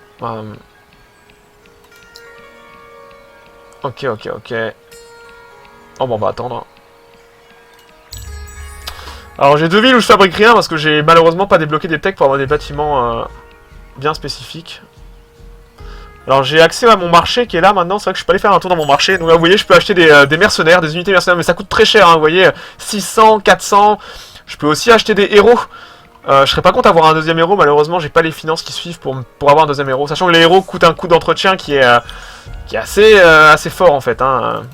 Ok. Oh bon, on va attendre. Alors j'ai 2 villes où je fabrique rien parce que j'ai malheureusement pas débloqué des techs pour avoir des bâtiments bien spécifiques. Alors j'ai accès à mon marché qui est là maintenant, c'est vrai que je peux aller faire un tour dans mon marché. Donc là vous voyez je peux acheter des mercenaires, des unités mercenaires, mais ça coûte très cher, hein, vous voyez, 600, 400. Je peux aussi acheter des héros. Je serais pas contre avoir un deuxième héros, malheureusement j'ai pas les finances qui suivent pour avoir un deuxième héros. Sachant que les héros coûtent un coût d'entretien qui est assez fort en fait. Hein.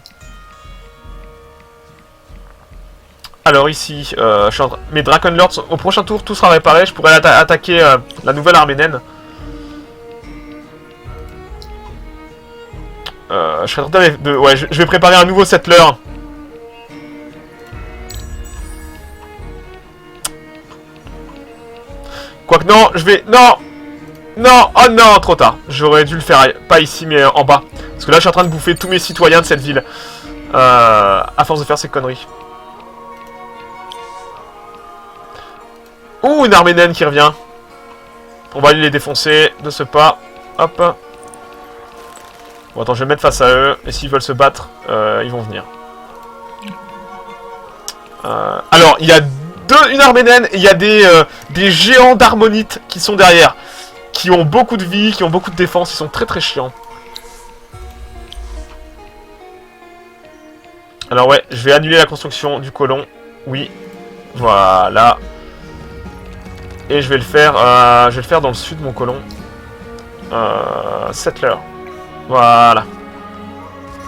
Alors ici, mes Dragon Lords, au prochain tour, tout sera réparé. Je pourrais attaquer la nouvelle armée naine. Je serais tenté de... Ouais, je vais préparer un nouveau settler. Quoique non, je vais... Non. Oh non, trop tard. J'aurais dû le faire, pas ici, mais en bas. Parce que là, je suis en train de bouffer tous mes citoyens de cette ville. À force de faire ces conneries. Ouh, une armée naine qui revient. On va aller les défoncer de ce pas. Hop. Bon, attends, je vais me mettre face à eux. Et s'ils veulent se battre, ils vont venir. Alors, il y a une armée naine et il y a des géants d'harmonite qui sont derrière. Qui ont beaucoup de vie, qui ont beaucoup de défense. Ils sont très très chiants. Alors ouais, je vais annuler la construction du colon. Oui. Voilà. Et je vais le faire dans le sud, mon colon. Settler. Voilà.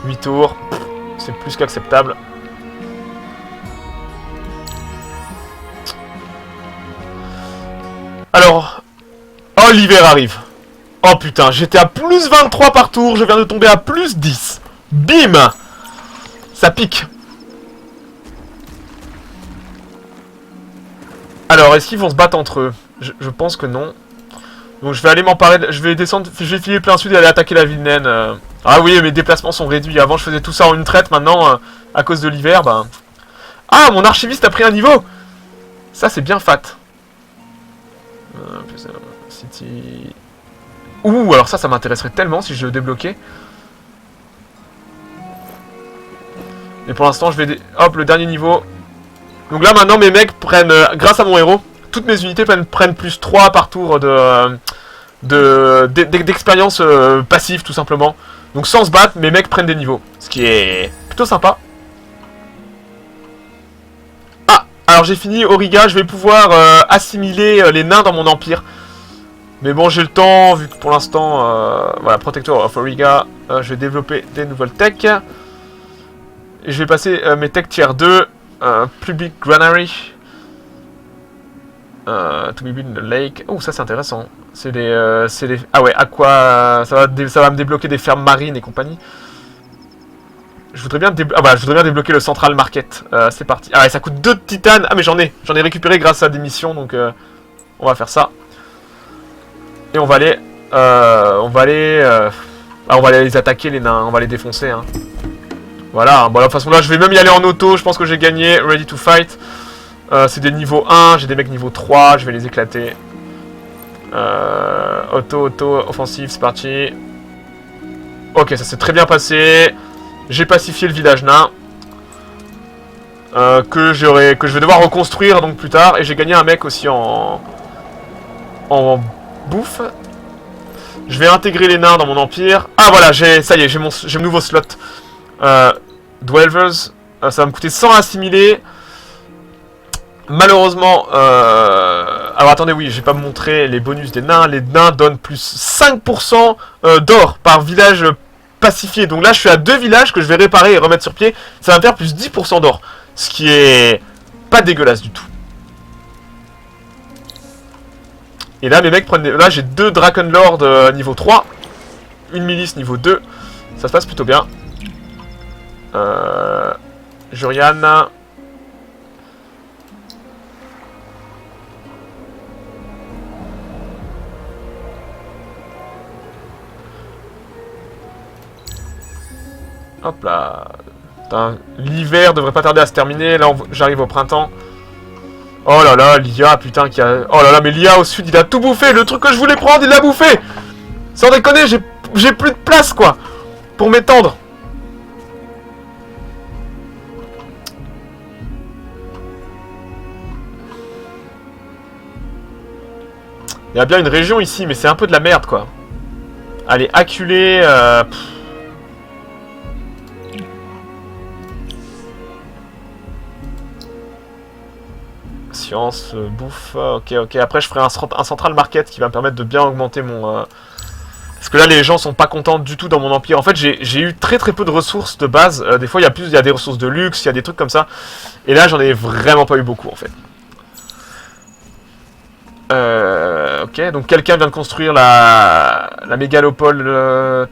8 tours. C'est plus qu'acceptable. Alors. Oh, l'hiver arrive. Oh putain, j'étais à plus 23 par tour. Je viens de tomber à plus 10. Bim! Ça pique. Alors, est-ce qu'ils vont se battre entre eux? Je pense que non. Donc je vais aller m'emparer, je vais descendre, je vais filer plein sud et aller attaquer la ville naine. Ah oui, mes déplacements sont réduits. Avant je faisais tout ça en une traite, maintenant, à cause de l'hiver, bah... Ah, mon archiviste a pris un niveau! Ça c'est bien fat. City... Ouh, alors ça m'intéresserait tellement si je le débloquais. Mais pour l'instant je vais... Hop, le dernier niveau. Donc là maintenant mes mecs prennent, grâce à mon héros, toutes mes unités prennent plus 3 par tour d'expérience passive tout simplement. Donc sans se battre, mes mecs prennent des niveaux. Ce qui est plutôt sympa. Ah, alors j'ai fini Auriga, je vais pouvoir assimiler les nains dans mon empire. Mais bon, j'ai le temps, vu que pour l'instant, voilà, Protector of Auriga, je vais développer des nouvelles techs. Et je vais passer mes techs tier 2, Public Granary. To be built in the lake. Oh, ça c'est intéressant. C'est des... Ah ouais, Aqua... Ça va me débloquer des fermes marines et compagnie. Je voudrais bien, je voudrais bien débloquer le Central Market. C'est parti. Ah ouais, ça coûte 2 titanes. Ah mais j'en ai récupéré grâce à des missions, donc on va faire ça. Et on va aller... on va aller les attaquer les nains. On va les défoncer. Hein. Voilà. Bon, de toute façon là, je vais même y aller en auto. Je pense que j'ai gagné. Ready to fight. C'est des niveaux 1, j'ai des mecs niveau 3, je vais les éclater. Auto, offensive, c'est parti. Ok, ça s'est très bien passé. J'ai pacifié le village nain. Que je vais devoir reconstruire donc plus tard. Et j'ai gagné un mec aussi en bouffe. Je vais intégrer les nains dans mon empire. Ah voilà, ça y est, j'ai mon nouveau slot. Dwellers, ça va me coûter 100 assimilés. Malheureusement, alors attendez, oui, j'ai pas montré les bonus des nains. Les nains donnent plus 5% d'or par village pacifié. Donc là, je suis à 2 villages que je vais réparer et remettre sur pied. Ça va me faire plus 10% d'or. Ce qui est pas dégueulasse du tout. Et là, mes mecs prennent... Là, j'ai 2 Dragon Lord niveau 3. Une milice niveau 2. Ça se passe plutôt bien. Jurian... Hop là. L'hiver devrait pas tarder à se terminer. Là, j'arrive au printemps. Oh là là, l'IA, putain, qui a... Oh là là, mais l'IA au sud, il a tout bouffé. Le truc que je voulais prendre, il l'a bouffé. Sans déconner, j'ai plus de place, quoi. Pour m'étendre. Il y a bien une région ici, mais c'est un peu de la merde, quoi. Allez, acculé... Science, bouffe... Ok, ok. Après, je ferai un central market qui va me permettre de bien augmenter mon... Parce que là, les gens sont pas contents du tout dans mon empire. En fait, j'ai eu très peu de ressources de base. Des fois, il y a des ressources de luxe, il y a des trucs comme ça. Et là, j'en ai vraiment pas eu beaucoup, en fait. Ok, donc quelqu'un vient de construire la mégalopole.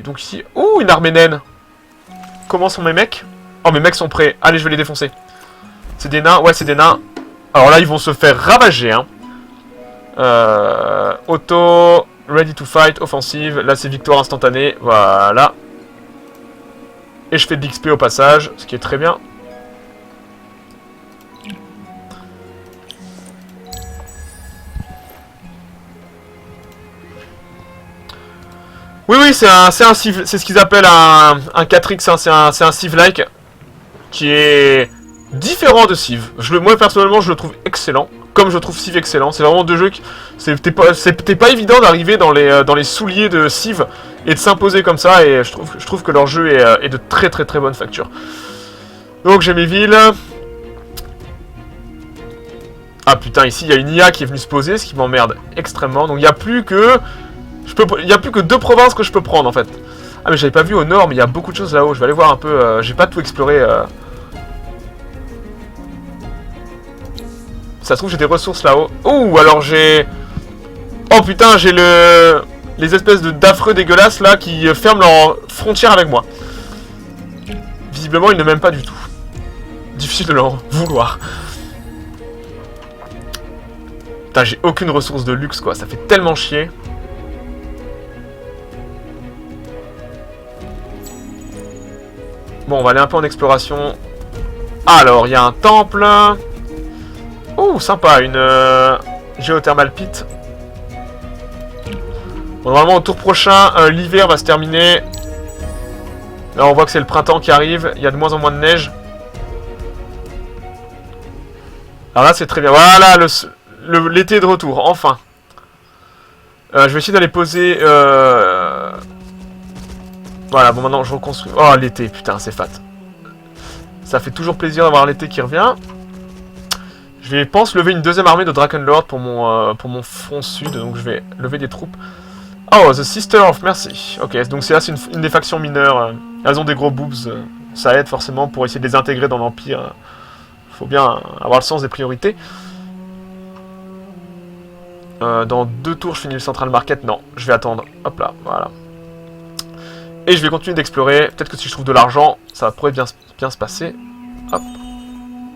Donc ici... Ouh, une armée naine. Comment sont mes mecs? Oh, mes mecs sont prêts. Allez, je vais les défoncer. C'est des nains? Ouais, c'est des nains. Alors là, ils vont se faire ravager, hein. Auto... Ready to fight, offensive. Là, c'est victoire instantanée. Voilà. Et je fais de l'XP au passage, ce qui est très bien. Oui, oui, c'est un civ, c'est ce qu'ils appellent un 4X, hein, c'est un civ-like qui est différent de Civ. Moi, personnellement, je le trouve excellent, comme je trouve Civ excellent. C'est vraiment deux jeux qui... C'était pas évident d'arriver dans les souliers de Civ et de s'imposer comme ça, et je trouve que leur jeu est de très bonne facture. Donc, j'ai mes villes. Ah putain, ici, il y a une IA qui est venue se poser, ce qui m'emmerde extrêmement. Donc, il n'y a plus que... Il n'y a plus que 2 provinces que je peux prendre en fait. Ah mais j'avais pas vu au nord, mais il y a beaucoup de choses là-haut. Je vais aller voir un peu. J'ai pas tout exploré. Ça se trouve j'ai des ressources là-haut. Ouh, alors j'ai... Oh putain, j'ai les espèces d'affreux dégueulasses là qui ferment leur frontière avec moi. Visiblement ils ne m'aiment pas du tout. Difficile de leur vouloir. Putain, j'ai aucune ressource de luxe quoi. Ça fait tellement chier. Bon, on va aller un peu en exploration. Alors, il y a un temple. Oh, sympa, une géothermal pit. Bon, normalement, au tour prochain, l'hiver va se terminer. Là, on voit que c'est le printemps qui arrive. Il y a de moins en moins de neige. Alors là, c'est très bien. Voilà, l'été est de retour, enfin. Je vais essayer d'aller poser... Voilà, bon maintenant je reconstruis... Oh, l'été, putain, c'est fat. Ça fait toujours plaisir d'avoir l'été qui revient. Je vais, pense, lever une deuxième armée de Drakenlord pour mon front sud, donc je vais lever des troupes. Oh, The Sister of Mercy. Ok, donc c'est là, c'est une des factions mineures. Elles ont des gros boobs. Ça aide forcément pour essayer de les intégrer dans l'Empire. Faut bien avoir le sens des priorités. Dans 2 tours, je finis le Central Market. Non, je vais attendre. Hop là, voilà. Et je vais continuer d'explorer. Peut-être que si je trouve de l'argent, ça pourrait bien se passer. Hop.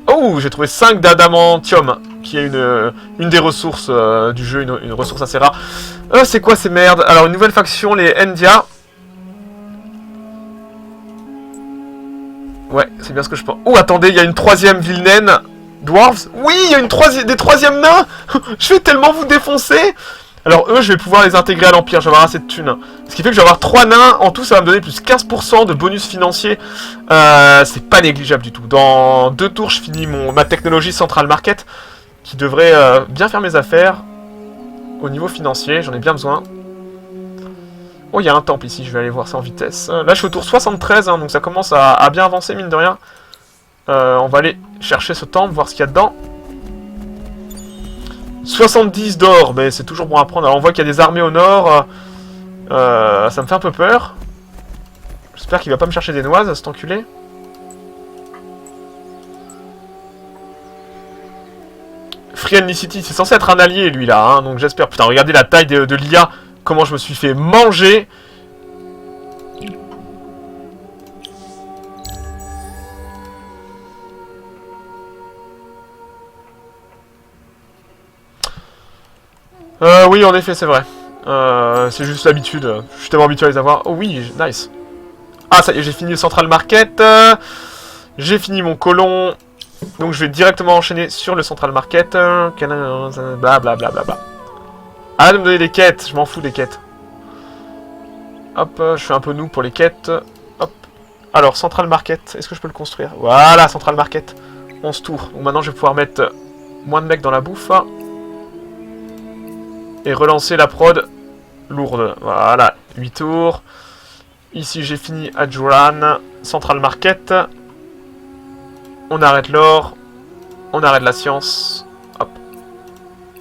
Oh, j'ai trouvé 5 d'adamantium, qui est une des ressources du jeu, une ressource assez rare. C'est quoi ces merdes? Alors, une nouvelle faction, les Endia. Ouais, c'est bien ce que je pense. Oh, attendez, il y a une 3e ville naine. Dwarves? Oui, il y a des 3e nains. Je vais tellement vous défoncer. Alors eux, je vais pouvoir les intégrer à l'Empire, je vais avoir assez de thunes. Ce qui fait que je vais avoir 3 nains, en tout ça va me donner plus 15% de bonus financier. C'est pas négligeable du tout. Dans 2 tours, je finis ma technologie Central Market, qui devrait bien faire mes affaires. Au niveau financier, j'en ai bien besoin. Oh, il y a un temple ici, je vais aller voir ça en vitesse. Là, je suis au tour 73, hein, donc ça commence à bien avancer, mine de rien. On va aller chercher ce temple, voir ce qu'il y a dedans. 70 d'or, mais c'est toujours bon à prendre. Alors on voit qu'il y a des armées au nord. Ça me fait un peu peur. J'espère qu'il va pas me chercher des noises, cet enculé. Friendly City, c'est censé être un allié lui là, hein, donc j'espère. Putain, regardez la taille de l'IA, comment je me suis fait manger. Oui, en effet, c'est vrai. C'est juste l'habitude. Je suis tellement habitué à les avoir. Oh oui, nice. Ah, ça y est, j'ai fini le Central Market. J'ai fini mon colon. Donc je vais directement enchaîner sur le Central Market. Bla bla bla bla bla. Arrête de me donner des quêtes, je m'en fous des quêtes. Hop, je fais un peu noob pour les quêtes. Hop. Alors, Central Market, est-ce que je peux le construire? Voilà, Central Market. 11 tours. Donc maintenant, je vais pouvoir mettre moins de mecs dans la bouffe. Et relancer la prod lourde. Voilà, 8 tours. Ici, j'ai fini Adjuran. Central Market. On arrête l'or. On arrête la science. Hop.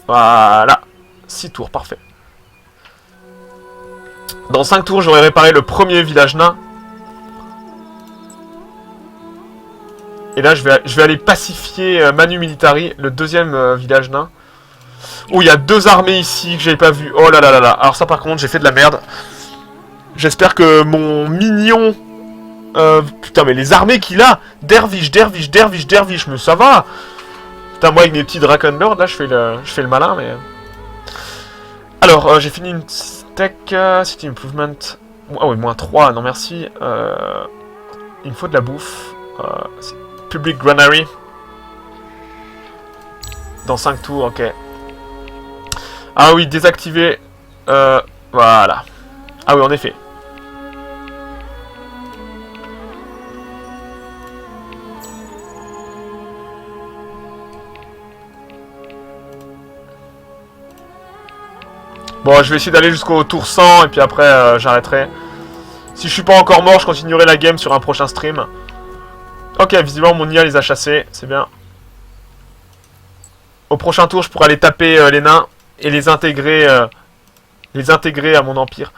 Voilà. 6 tours, parfait. Dans 5 tours, j'aurai réparé le premier village nain. Et là, je vais aller pacifier Manu Militari, le deuxième village nain. Oh, il y a 2 armées ici que j'avais pas vues. Oh là là là là. Alors ça, par contre, j'ai fait de la merde. J'espère que mon mignon... putain, mais les armées qu'il a... Dervish, mais ça va. Putain, moi, avec mes petits Draconlord, là, je fais le malin, mais... Alors, j'ai fini une tech... City Improvement... Ah oui, moins 3, non merci. Il me faut de la bouffe. Public Granary. Dans 5 tours, ok. Ah oui, désactiver... voilà. Ah oui, en effet. Bon, je vais essayer d'aller jusqu'au tour 100 et puis après j'arrêterai. Si je suis pas encore mort, je continuerai la game sur un prochain stream. Ok, visiblement mon IA les a chassés, c'est bien. Au prochain tour, je pourrai aller taper les nains et les intégrer à mon empire.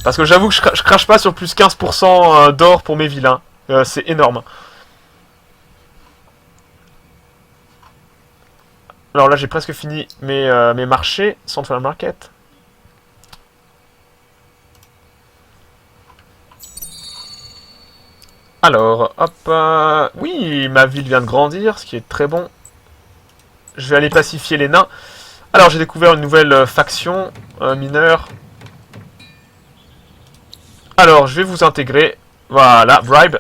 Parce que j'avoue que je crache pas sur plus 15% d'or pour mes vilains. C'est énorme. Alors là, j'ai presque fini mes marchés. Central Market. Alors, hop. Oui, ma ville vient de grandir, ce qui est très bon. Je vais aller pacifier les nains. Alors, j'ai découvert une nouvelle faction mineure. Alors, je vais vous intégrer. Voilà, bribe.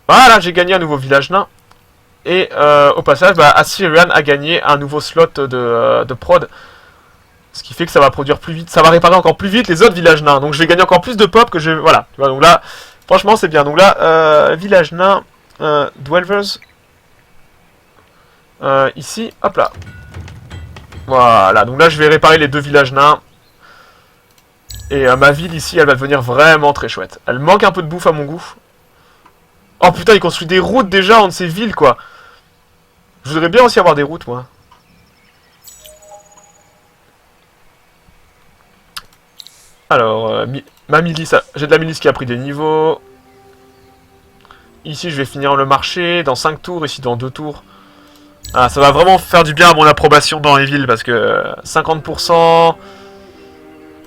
Voilà, j'ai gagné un nouveau village nain. Et au passage, bah, Assyrian a gagné un nouveau slot de prod. Ce qui fait que ça va produire plus vite. Ça va réparer encore plus vite les autres villages nains. Donc je vais gagner encore plus de pop que je... Voilà. Donc là, franchement, c'est bien. Donc là, village nain, Dwellers. Ici, hop là. Voilà. Donc là, je vais réparer les 2 villages nains. Et ma ville ici, elle va devenir vraiment très chouette. Elle manque un peu de bouffe à mon goût. Oh putain, il construit des routes déjà entre ces villes, quoi. Je voudrais bien aussi avoir des routes, moi. Alors, ma milice, j'ai de la milice qui a pris des niveaux. Ici, je vais finir le marché dans 5 tours, ici dans 2 tours. Ah, ça va vraiment faire du bien à mon approbation dans les villes, parce que 50%,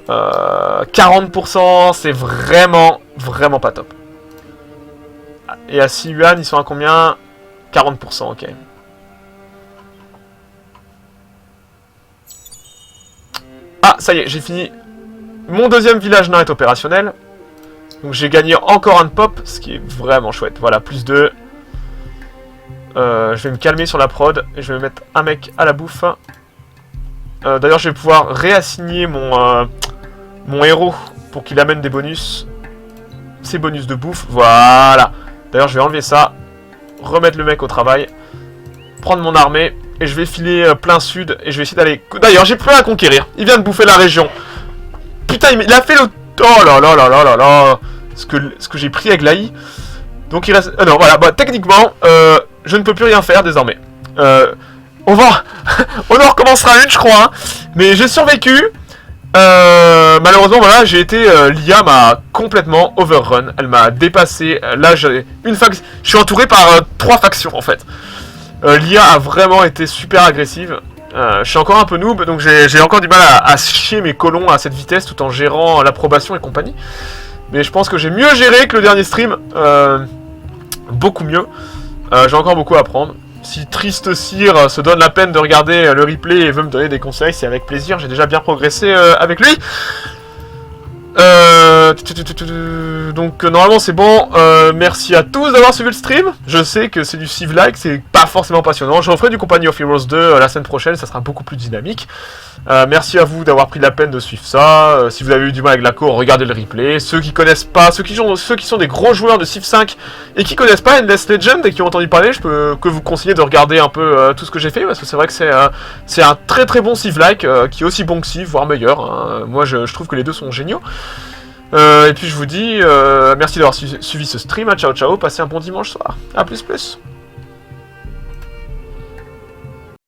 40%, c'est vraiment, vraiment pas top. Et à Siyuan, ils sont à combien? 40%, ok. Ah, ça y est, j'ai fini. Mon deuxième village nain est opérationnel. Donc j'ai gagné encore un de pop, ce qui est vraiment chouette. Voilà, plus 2. Je vais me calmer sur la prod. Et je vais mettre un mec à la bouffe. D'ailleurs, je vais pouvoir réassigner mon héros pour qu'il amène des bonus. Ces bonus de bouffe, voilà. D'ailleurs, je vais enlever ça. Remettre le mec au travail. Prendre mon armée. Et je vais filer plein sud. Et je vais essayer d'aller... D'ailleurs, j'ai plus rien à conquérir. Il vient de bouffer la région. Putain, il a fait le... Oh là là là là là là. Ce que j'ai pris avec l'AI. Donc il reste... non, voilà. Bah, techniquement, je ne peux plus rien faire désormais. On va... on en recommencera une, je crois. Hein. Mais j'ai survécu. Malheureusement, voilà, j'ai été... l'IA m'a complètement overrun. Elle m'a dépassé. Là, j'ai une faction... Je suis entouré par 3 factions, en fait. L'IA a vraiment été super agressive. Je suis encore un peu noob, donc j'ai encore du mal à chier mes colons à cette vitesse tout en gérant l'approbation et compagnie. Mais je pense que j'ai mieux géré que le dernier stream. Beaucoup mieux. J'ai encore beaucoup à apprendre. Si Triste Sire se donne la peine de regarder le replay et veut me donner des conseils, c'est avec plaisir. J'ai déjà bien progressé avec lui. Donc normalement c'est bon. Merci à tous d'avoir suivi le stream. Je sais que c'est du Civ-like, c'est pas forcément passionnant. Je referai du Company of Heroes 2 la semaine prochaine, ça sera beaucoup plus dynamique. Merci à vous d'avoir pris la peine de suivre ça. Si vous avez eu du mal avec la cour, regardez le replay. Ceux qui connaissent pas, ceux qui sont des gros joueurs de Civ 5 et qui connaissent pas Endless Legend et qui ont entendu parler, je peux que vous conseiller de regarder un peu tout ce que j'ai fait, parce que c'est vrai que c'est un très très bon Civ-like, qui est aussi bon que Civ, voire meilleur. Hein. Moi je trouve que les deux sont géniaux. Et puis je vous dis merci d'avoir suivi ce stream. Ciao ciao, passez un bon dimanche soir. A plus plus.